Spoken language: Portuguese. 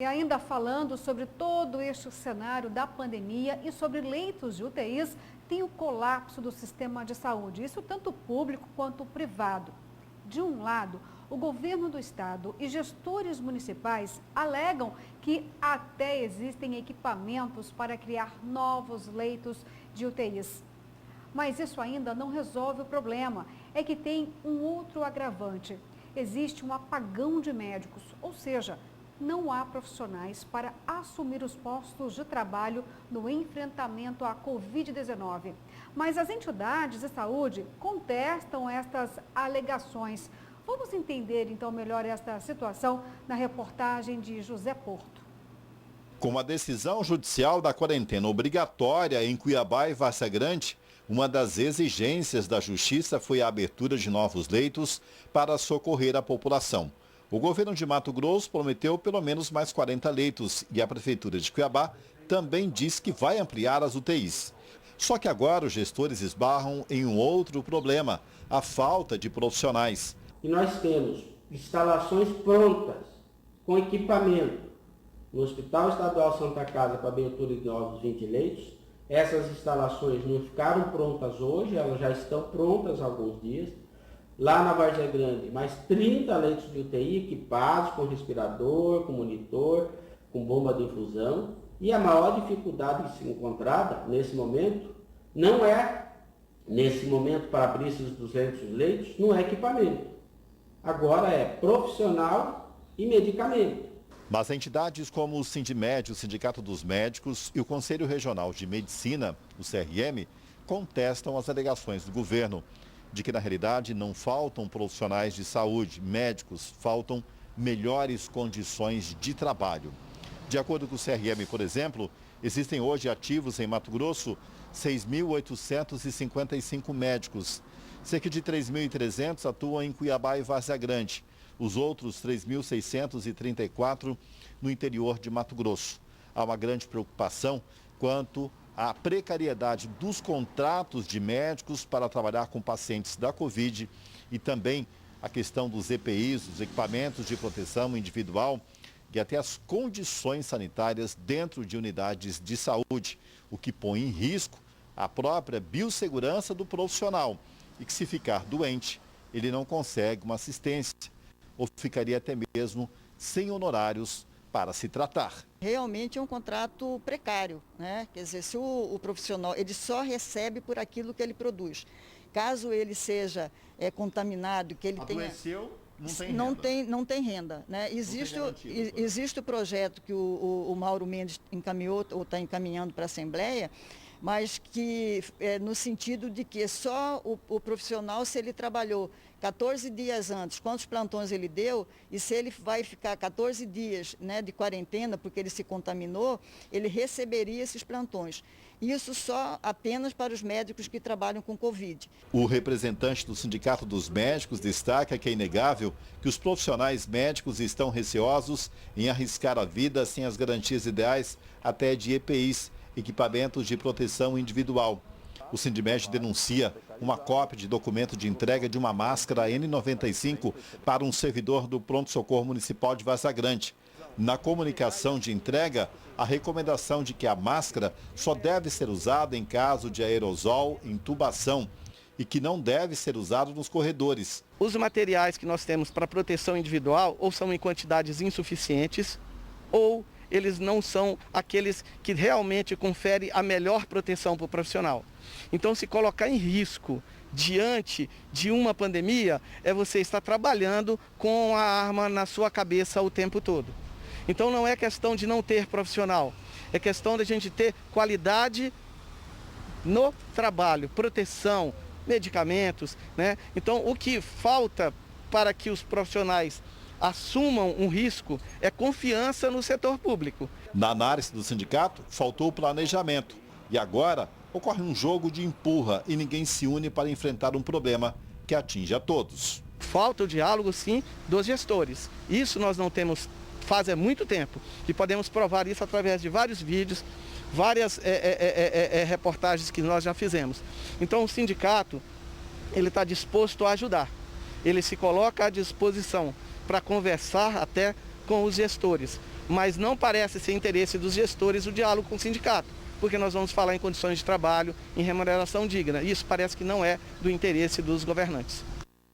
E ainda falando sobre todo este cenário da pandemia e sobre leitos de UTIs, tem o colapso do sistema de saúde, isso tanto público quanto privado. De um lado, o governo do estado e gestores municipais alegam que até existem equipamentos para criar novos leitos de UTIs. Mas isso ainda não resolve o problema, é que tem um outro agravante. Existe um apagão de médicos, ou seja, não há profissionais para assumir os postos de trabalho no enfrentamento à Covid-19. Mas as entidades de saúde contestam estas alegações. Vamos entender então melhor esta situação na reportagem de José Porto. Com a decisão judicial da quarentena obrigatória em Cuiabá e Várzea Grande, uma das exigências da Justiça foi a abertura de novos leitos para socorrer a população. O governo de Mato Grosso prometeu pelo menos mais 40 leitos e a Prefeitura de Cuiabá também diz que vai ampliar as UTIs. Só que agora os gestores esbarram em um outro problema, a falta de profissionais. E nós temos instalações prontas, com equipamento, no Hospital Estadual Santa Casa para abertura de novos 20 leitos. Essas instalações não ficaram prontas hoje, elas já estão prontas há alguns dias. Lá na Várzea Grande, mais 30 leitos de UTI equipados com respirador, com monitor, com bomba de infusão. E a maior dificuldade que se encontrada nesse momento, não é, nesse momento, para abrir esses 200 leitos, não é equipamento. Agora é profissional e medicamento. Mas entidades como o Sindimed, o Sindicato dos Médicos e o Conselho Regional de Medicina, o CRM, contestam as alegações do governo de que, na realidade, não faltam profissionais de saúde, médicos, faltam melhores condições de trabalho. De acordo com o CRM, por exemplo, existem hoje ativos em Mato Grosso 6.855 médicos. Cerca de 3.300 atuam em Cuiabá e Várzea Grande. Os outros 3.634 no interior de Mato Grosso. Há uma grande preocupação quanto à precariedade dos contratos de médicos para trabalhar com pacientes da Covid e também a questão dos EPIs, dos equipamentos de proteção individual e até as condições sanitárias dentro de unidades de saúde, o que põe em risco a própria biossegurança do profissional e que, se ficar doente, ele não consegue uma assistência ou ficaria até mesmo sem honorários para se tratar. Realmente é um contrato precário, né? Quer dizer, se o profissional, ele só recebe por aquilo que ele produz. Caso ele seja contaminado, que ele adoeceu, não tem renda, né? Existe o projeto que o Mauro Mendes encaminhou ou está encaminhando para a Assembleia, mas que no sentido de que só o profissional, se ele trabalhou 14 dias antes, quantos plantões ele deu, e se ele vai ficar 14 dias, né, de quarentena porque ele se contaminou, ele receberia esses plantões. Isso só apenas para os médicos que trabalham com Covid. O representante do Sindicato dos Médicos destaca que é inegável que os profissionais médicos estão receosos em arriscar a vida sem as garantias ideais até de EPIs, equipamentos de proteção individual. O Sindimed denuncia uma cópia de documento de entrega de uma máscara N95 para um servidor do Pronto-Socorro Municipal de Várzea Grande. Na comunicação de entrega, a recomendação de que a máscara só deve ser usada em caso de aerosol, intubação e que não deve ser usado nos corredores. Os materiais que nós temos para proteção individual ou são em quantidades insuficientes ou eles não são aqueles que realmente conferem a melhor proteção para o profissional. Então, se colocar em risco diante de uma pandemia, é você estar trabalhando com a arma na sua cabeça o tempo todo. Então, não é questão de não ter profissional, é questão de a gente ter qualidade no trabalho, proteção, medicamentos, né? Então, o que falta para que os profissionais assumam um risco é confiança no setor público. Na análise do sindicato, faltou planejamento. E agora ocorre um jogo de empurra e ninguém se une para enfrentar um problema que atinge a todos. Falta o diálogo, sim, dos gestores. Isso nós não temos faz muito tempo. E podemos provar isso através de vários vídeos, várias reportagens que nós já fizemos. Então o sindicato, ele está disposto a ajudar. Ele se coloca à disposição para conversar até com os gestores, mas não parece ser interesse dos gestores o diálogo com o sindicato, porque nós vamos falar em condições de trabalho, em remuneração digna. Isso parece que não é do interesse dos governantes.